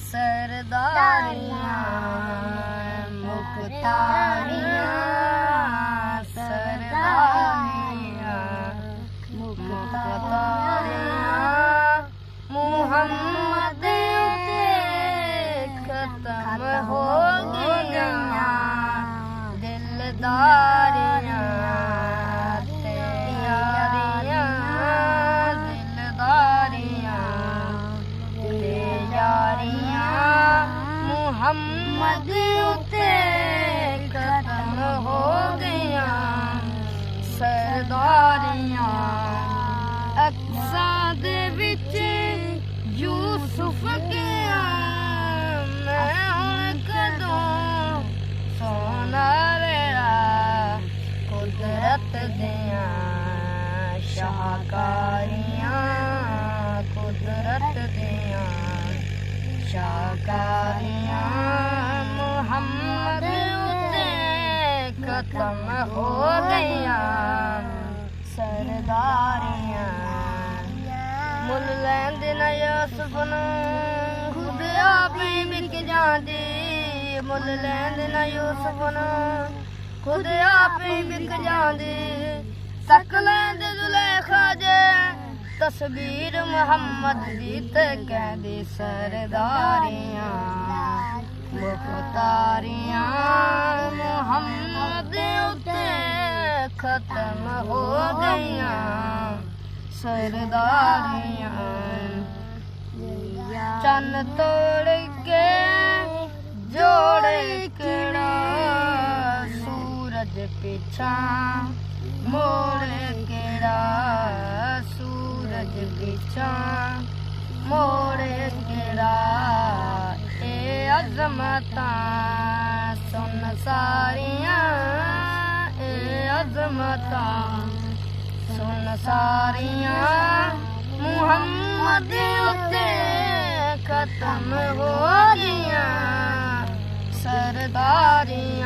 सरदारियां मुख्तारियां सरदारियां मुख्तारियां मुहम्मद ते खत्म हो गया दिलदारियां ते यारियां दिलदारियां ते यारियां मुहम्मद ते खत्म हो गया सरदारियां अक्सा दे विच यूसुफ गया मैं हुण कदों सोना वेला कुदरत दियां शाहकारियां कुदरत दियां शाहकारियां मुहम्मद उते खत्म हो गया सरदारियां मुल लैंदे ना यूसुफ नूं खुद आप ही बिक जांदे मुल लैंदे ना यूसुफ नूं खुद आप ही बिक जांदे तक लैंदे जुलेखा जे तस्वीर मुहम्मद दी ते कहंदे सरदारियां मुख्तारियां मुहम्मद उते खत्म हो गया सरदारियां चन तोड़ के जोड़े केड़ा सूरज पिछा मोड़ केड़ा सूरज पिछा मोड़ केड़ा ए अज़मतां सुन सारियां ए अज़मतां सुन सारियां मुहम्मद उते खत्म हो गया सरदारियां